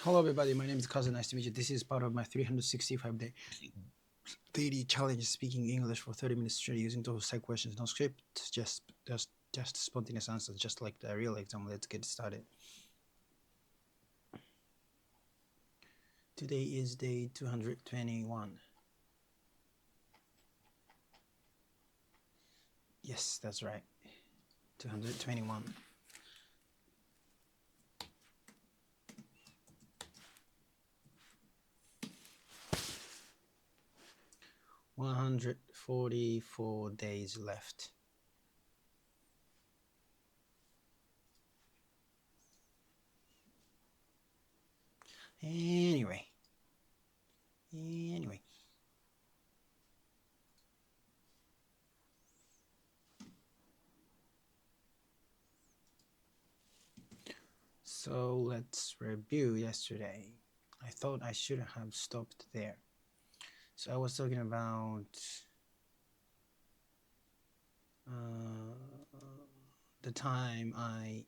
Hello, everybody. My name is Cousin. Nice to meet you. This is part of my 365-day daily challenge, speaking English for 30 minutes straight using those side questions, no script, just spontaneous answers, just like the real exam. Let's get started. Today is day 221. Yes, that's right. 221. $144 days left. Anyway. So let's review yesterday. I thought I should have stopped there. So I was talking about the time I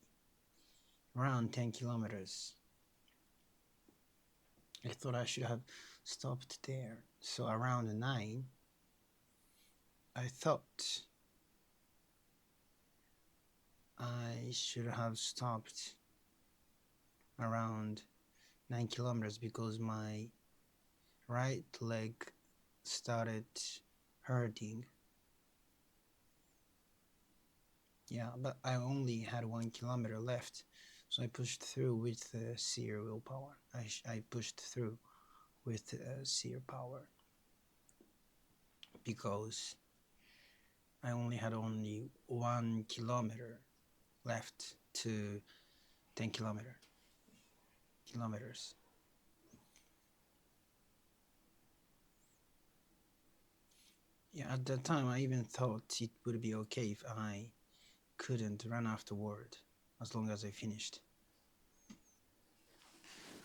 ran 10 kilometers. I thought I should have stopped there. So around 9, I thought I should have stopped around 9 kilometers because my right leg started hurting. Yeah, but I only had 1 kilometer left, so I pushed through with sheer willpower. I pushed through with sheer power because I only had 1 kilometer left to 10 kilometers. Yeah, at that time I even thought it would be okay if I couldn't run afterward, as long as I finished.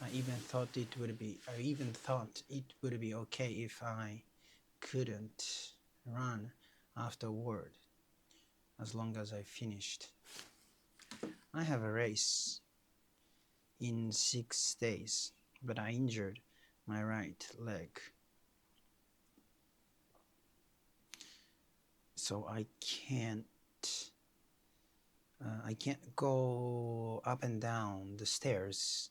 I even thought it would be okay if I couldn't run afterward, as long as I finished. I have a race in 6 days, but I injured my right leg, so I can't go up and down the stairs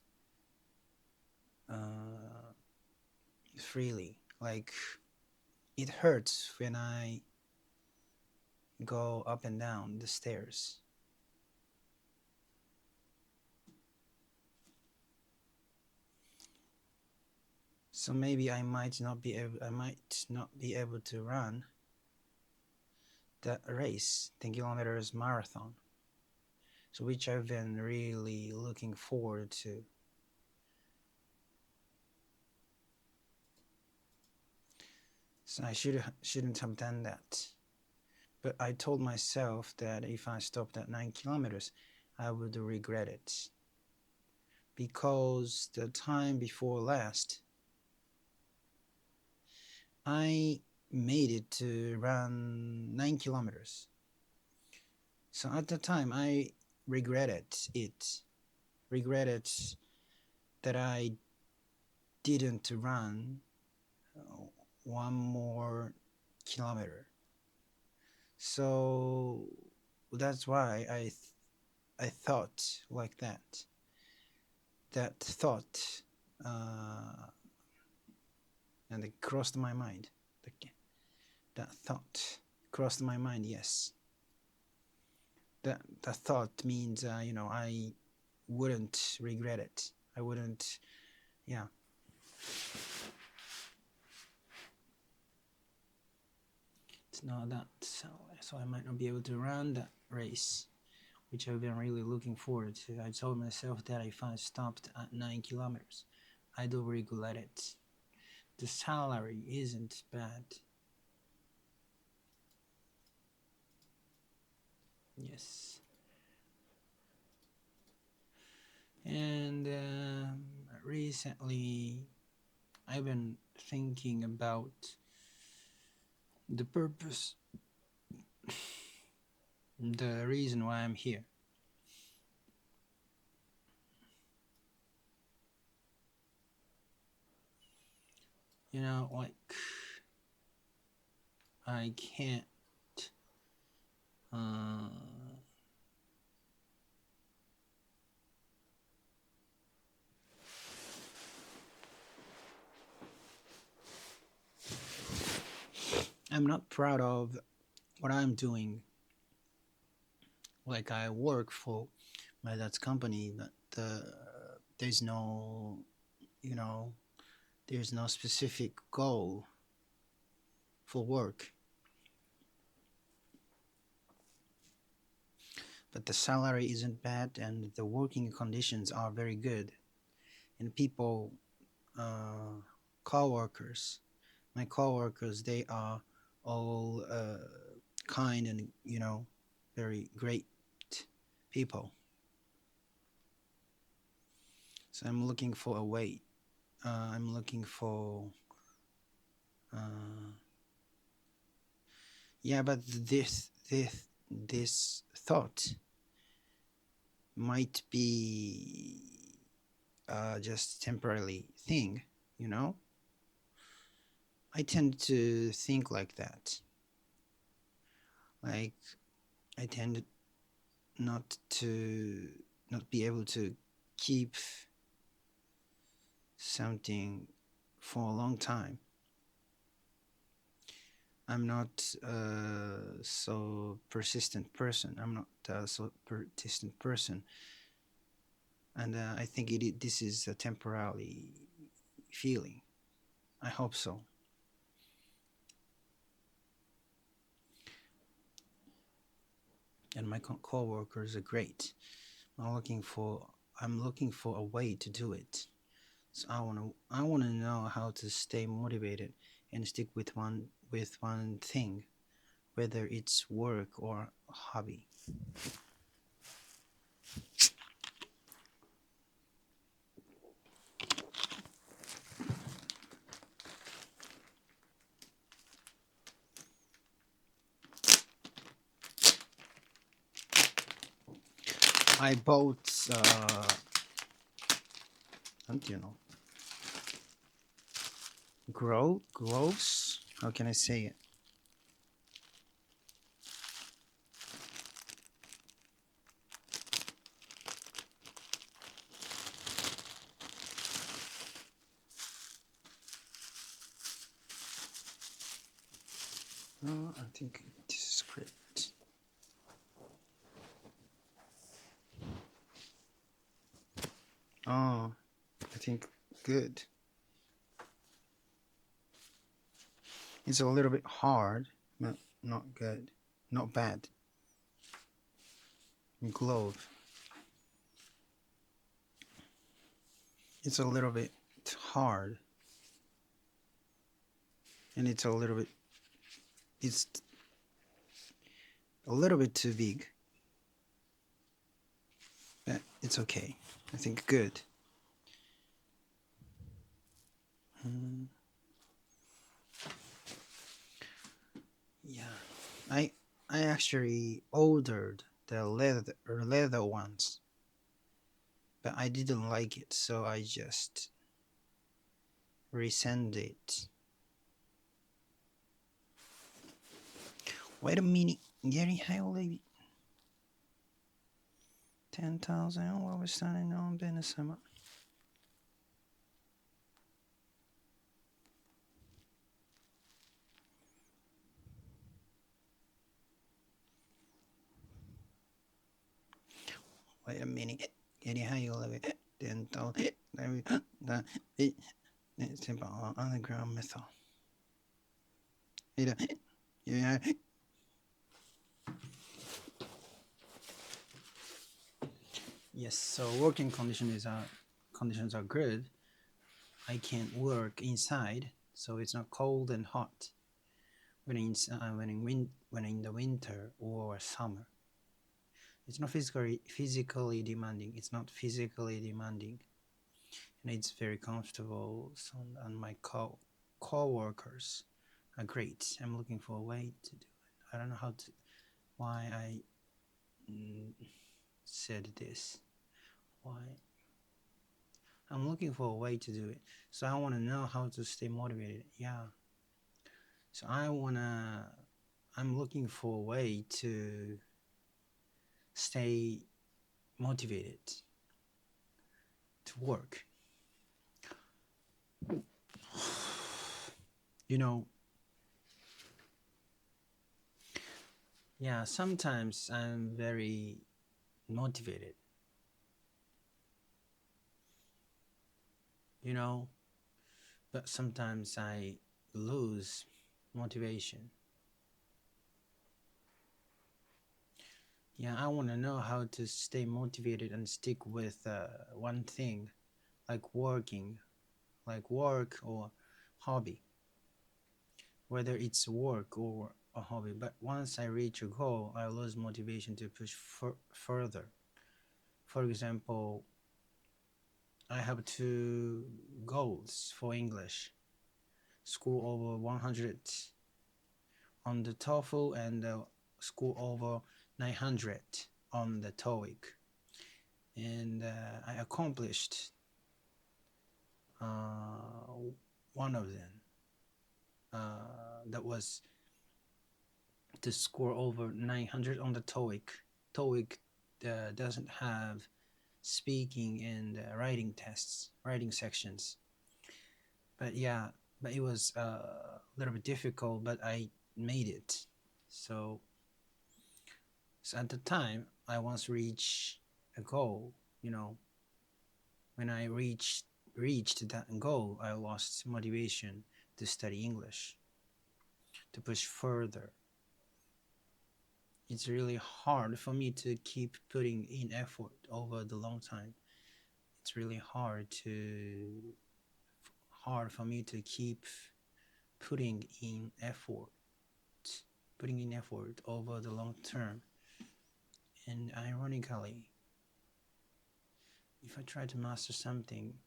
freely. Like, it hurts when I go up and down the stairs. So maybe I might not be able to run that race, 10 kilometers marathon, so which I've been really looking forward to. So I shouldn't have done that. But I told myself that if I stopped at 9 kilometers, I would regret it. Because the time before last, I made it to run 9 kilometers. So at the time, I regretted that I didn't run 1 more kilometer. So that's why I thought like that. That thought and it crossed my mind. That thought crossed my mind. Yes. That thought means I wouldn't regret it. I wouldn't. Yeah. It's not that so I might not be able to run that race, which I've been really looking forward to. I told myself that if I stopped at 9 kilometers, I'd regret it. The salary isn't bad. Yes. And recently, I've been thinking about the purpose, the reason why I'm here. Like I can't. Uh, I'm not proud of what I'm doing. Like I work for my dad's company, but there's no, you know, there's no specific goal for work. But the salary isn't bad, and the working conditions are very good. And people, uh, co-workers, my co-workers, they are all kind and very great people. So I'm looking for a way. I'm looking for. Uh, yeah, but this thought might be just temporarily thing. You know, I tend to think like that. Like I tend not to not be able to keep something for a long time. I'm not so persistent person. I'm not so persistent person, and I think this is a temporary feeling. I hope so. And my co-workers are great. I'm looking for a way to do it. So I wanna know how to stay motivated and stick with one thing, whether it's work or hobby. I bought how do you know grows. How can I say it? No, I think this is great. Oh, I think good. It's a little bit hard, but not good. Not bad. Glove. It's a little bit hard, and it's a little bit too big, but it's okay. I think good. Mm, yeah, I I actually ordered the leather ones, but I didn't like it, so I just resend it. Wait a minute, Gary, how lady? 10,000. What was standing on business? Wait a minute. Gary, how you live it? 10,000. It's about underground method. Yeah. Yes. So working conditions are good. I can work inside, so it's not cold and hot when in the winter or summer. It's not physically demanding. It's not physically demanding, and it's very comfortable. So, and my co-workers are great. I'm looking for a way to do it. I don't know why I said this. Why? I'm looking for a way to do it. So I want to know how to stay motivated. Yeah. So I'm looking for a way to stay motivated to work. You know, yeah, sometimes I'm very motivated, you know, but sometimes I lose motivation. Yeah, I want to know how to stay motivated and stick with one thing, like like work or hobby, whether it's work or a hobby. But once I reach a goal, I lose motivation to push further. For example, I have two goals for English: score over 100 on the TOEFL and score over 900 on the TOEIC. And I accomplished one of them. That was to score over 900 on the TOEIC. TOEIC doesn't have speaking and writing sections. But yeah, but it was a little bit difficult, but I made it. So at the time, I once reached a goal. You know, when I reached that goal, I lost motivation to study English, to push further. It's really hard for me to keep putting in effort over the long time. It's really hard for me to keep putting in effort over the long term. And ironically, if I try to master something,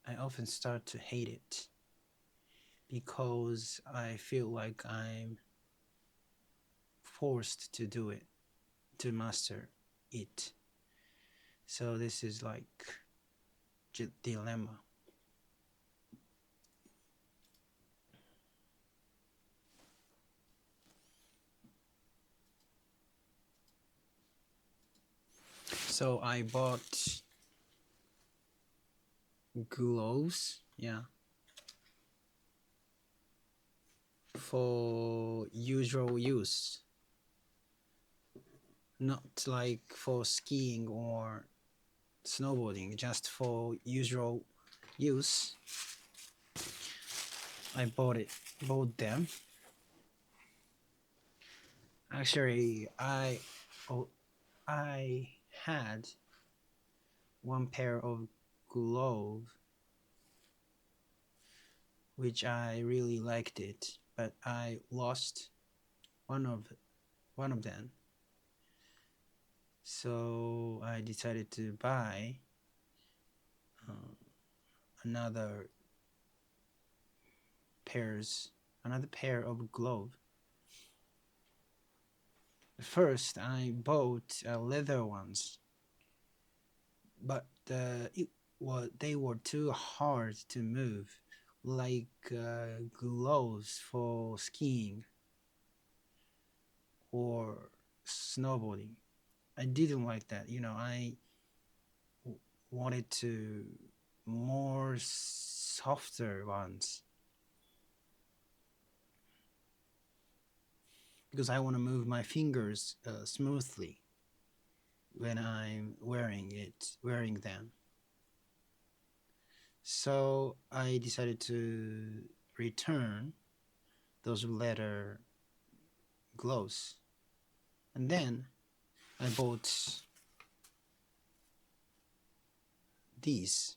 I often start to hate it because I feel like I'm forced to do it, to master it. So this is like a dilemma. So I bought gloves, yeah, for usual use, not like for skiing or snowboarding, just for usual use. I bought them. Actually, I had one pair of gloves which I really liked it, but I lost one of them. So I decided to buy another pair of gloves. First, I bought leather ones, but they were too hard to move, like gloves for skiing or snowboarding. I didn't like that. I wanted to more softer ones because I want to move my fingers smoothly when I'm wearing them. So I decided to return those leather gloves, and then I bought these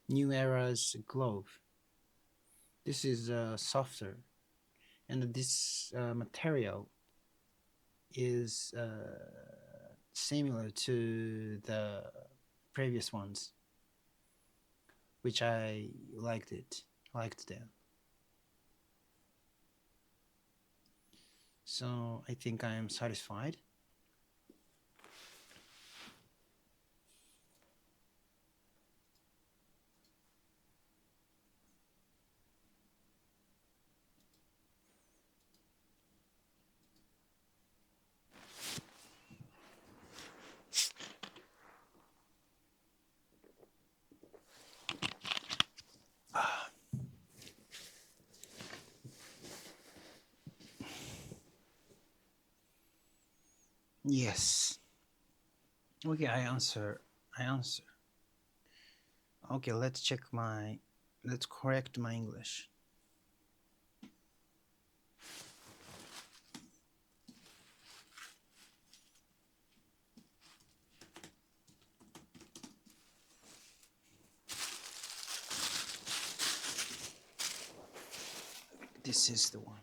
New Era's glove. This is softer, and this material is similar to the previous ones, which I liked them. So I think I am satisfied. Yes. Okay, I answer. Okay, let's correct my English. This is the one.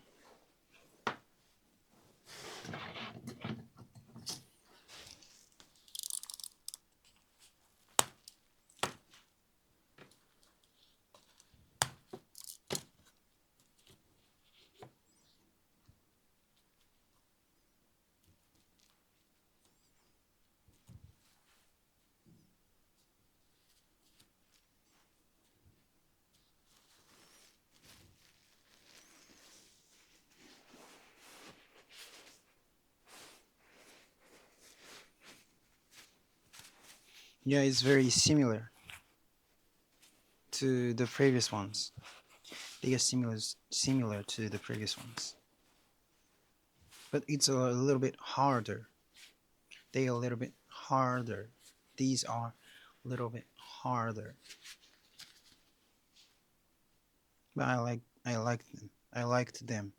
Yeah, it's very similar to the previous ones. They are similar to the previous ones, but it's a little bit harder. They are a little bit harder. These are a little bit harder. But I like them. I liked them.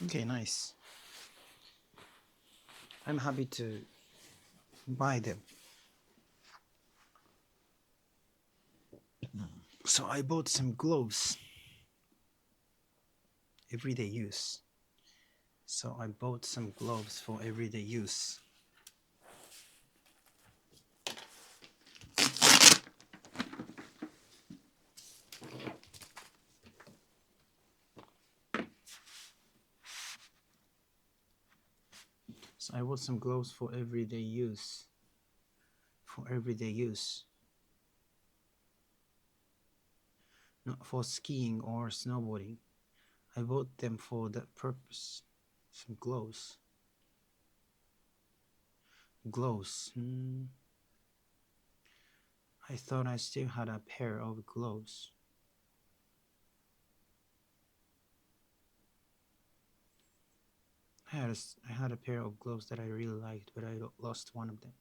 Okay, nice. I'm happy to buy them. So I bought some gloves, everyday use. So I bought some gloves for everyday use. So I bought some gloves for everyday use. For everyday use. Not for skiing or snowboarding. I bought them for that purpose. Some gloves. Gloves. I thought I still had a pair of gloves. I had a pair of gloves that I really liked, but I lost one of them.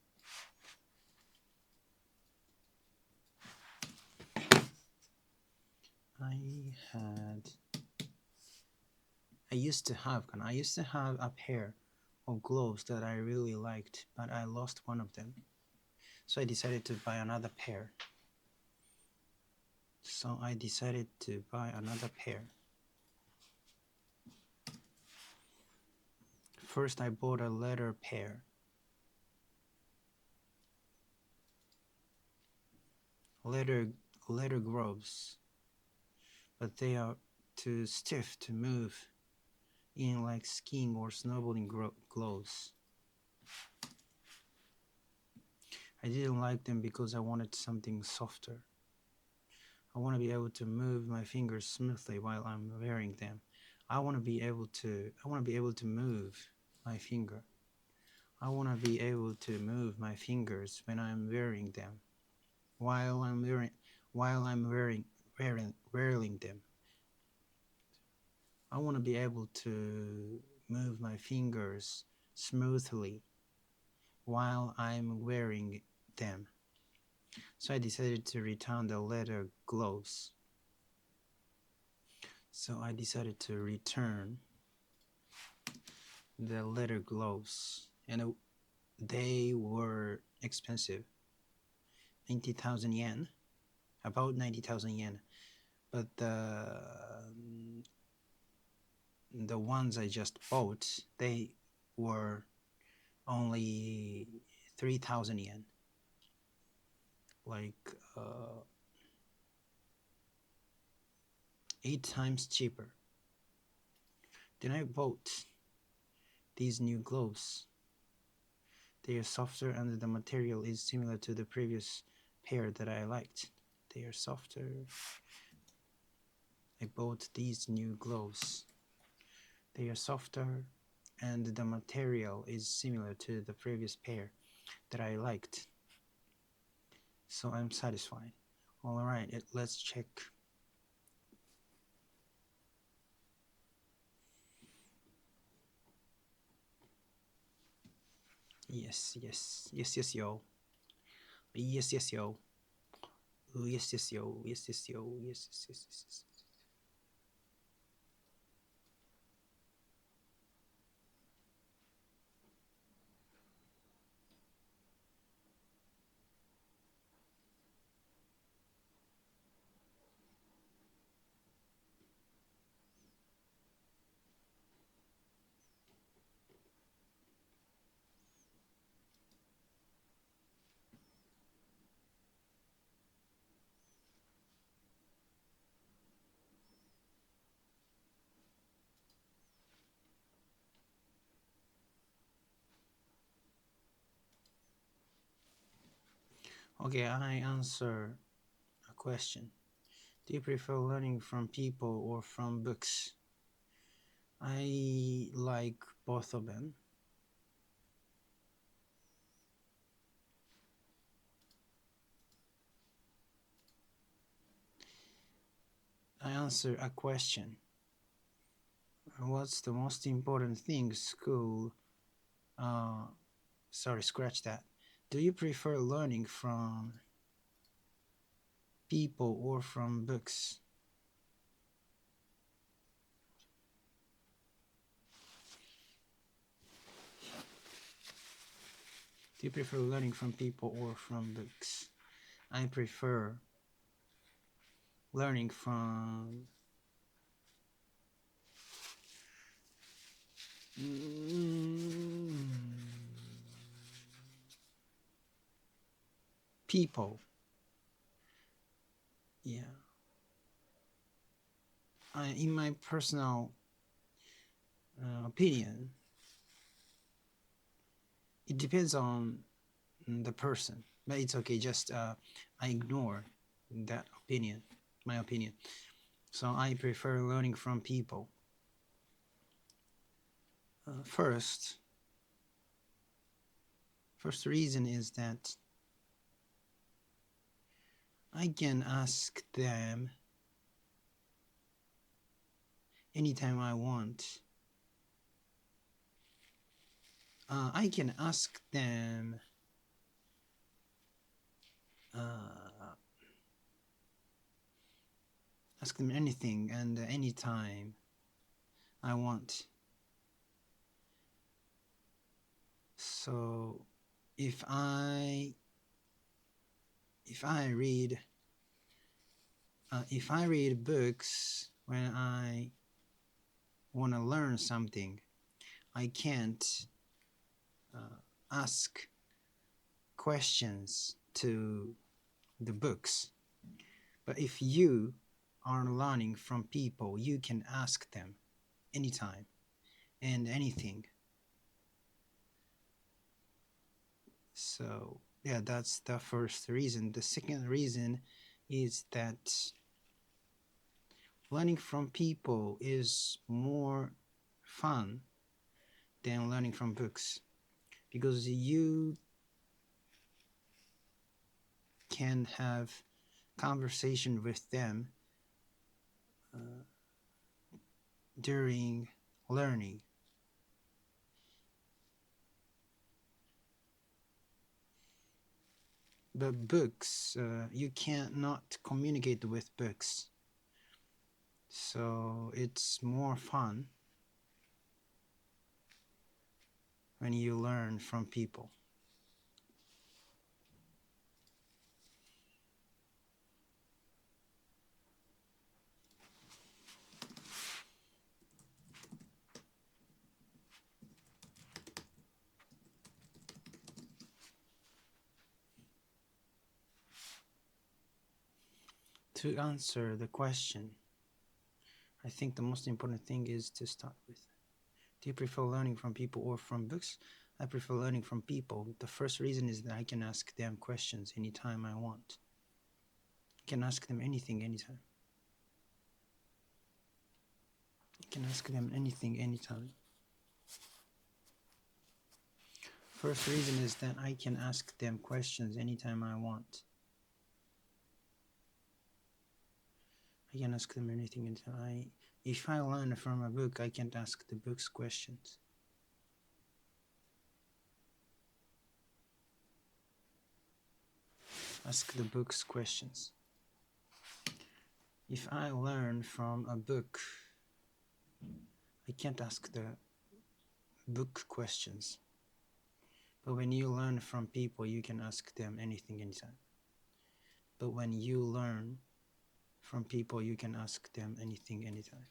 I used to have a pair of gloves that I really liked, but I lost one of them. So I decided to buy another pair. First I bought a leather pair. Leather gloves, but they are too stiff to move in like skiing or snowboarding gloves. I didn't like them because I wanted something softer. I want to be able to move my fingers smoothly while I'm wearing them. I want to be able to move my finger. I want to be able to move my fingers when I'm wearing them. While I'm wearing them. I want to be able to move my fingers smoothly while I'm wearing them. So I decided to return the leather gloves. So I decided to return the leather gloves, and they were expensive. 90,000 yen, about 90,000 yen. But the ones I just bought, they were only 3,000 yen. Like 8 times cheaper. Then I bought these new gloves. They are softer and the material is similar to the previous pair that I liked. They are softer. I bought these new gloves. They are softer and the material is similar to the previous pair that I liked. so I'm satisfied. All right, let's check. Yes, yes, yes, yes, yo. Yes, yes, yo. Yes, yes, yo. Yes, yes, yo. Yes, yes, yes, yes, yes. Okay, I answer a question. Do you prefer learning from people or from books? I like both of them. I answer a question. What's the most important thing school? Sorry, scratch that. Do you prefer learning from people or from books? Do you prefer learning from people or from books? I prefer learning from people. Yeah. In my personal opinion, it depends on the person, but it's okay. Just I ignore that opinion, my opinion. So I prefer learning from people. First reason is that I can ask them anytime I want. I can ask them anything and anytime I want. So if I read books when I want to learn something, I can't ask questions to the books. But if you are learning from people, you can ask them anytime and anything. So yeah, that's the first reason. The second reason is that learning from people is more fun than learning from books, because you can have conversation with them during learning. But books, you can't not communicate with books, so it's more fun when you learn from people. To answer the question, I think the most important thing is to start with. Do you prefer learning from people or from books? I prefer learning from people. The first reason is that I can ask them questions anytime I want. I can ask them anything, anytime. I can ask them anything, anytime. First reason is that I can ask them questions anytime I want. I can ask them anything. And if I learn from a book, I can't ask the books questions. Ask the books questions. If I learn from a book, I can't ask the book questions. But when you learn from people, you can ask them anything anytime. But when you learn from people, you can ask them anything anytime.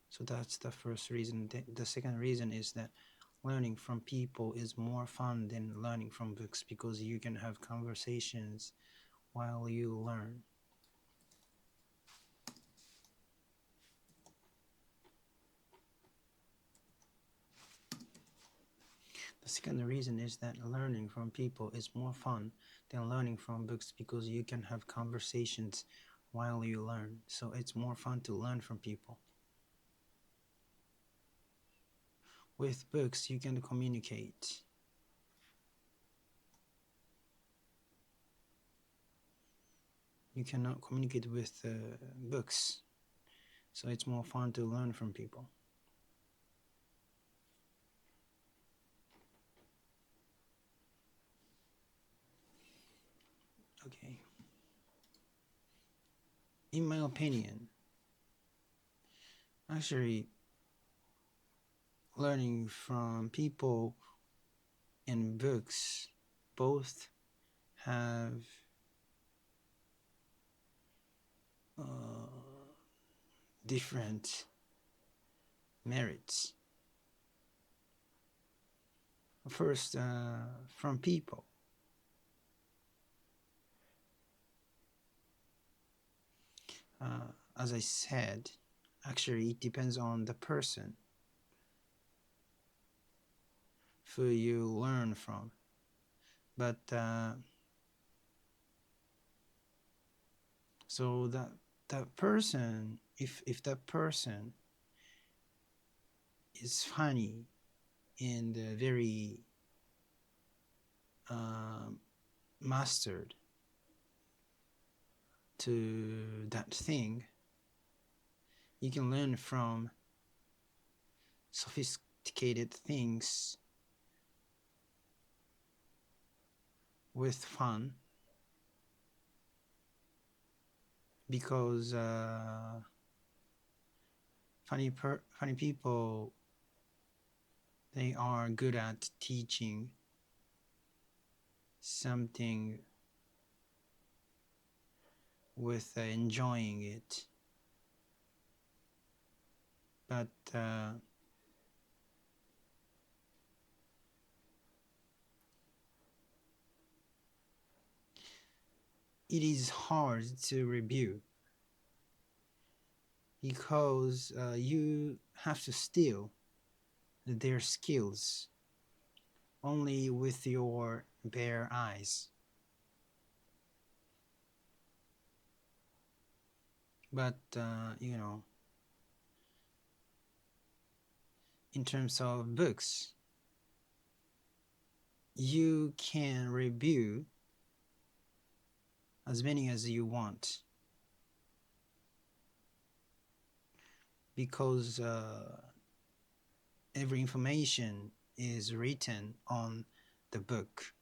So that's the first reason. The second reason is that learning from people is more fun than learning from books, because you can have conversations while you learn. The second reason is that learning from people is more fun than learning from books, because you can have conversations while you learn. So it's more fun to learn from people. With books, you can communicate. You cannot communicate with books. So it's more fun to learn from people. Okay. In my opinion, actually, learning from people and books both have different merits. First, from people. As I said, actually it depends on the person who you learn from. But so that person, if that person is funny and very mastered to that thing, you can learn from sophisticated things with fun, because funny people, they are good at teaching something with enjoying it. But it is hard to review, because you have to steal their skills only with your bare eyes. But you know, in terms of books, you can review as many as you want, because every information is written on the book.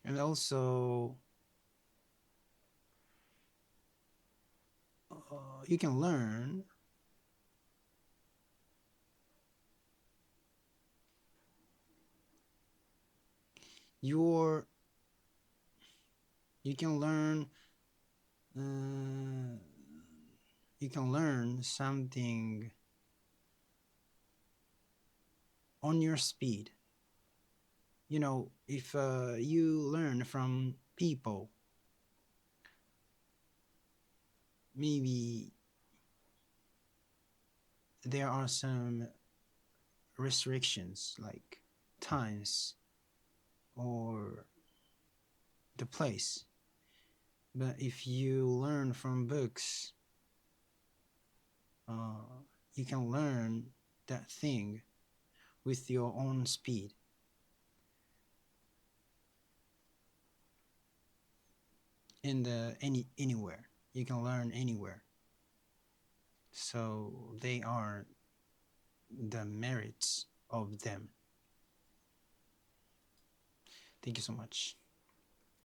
And also you can learn you can learn something on your speed. You know, if you learn from people, maybe there are some restrictions like times or the place. But if you learn from books, you can learn that thing with your own speed. in the anywhere. You can learn anywhere. So they are the merits of them. Thank you so much.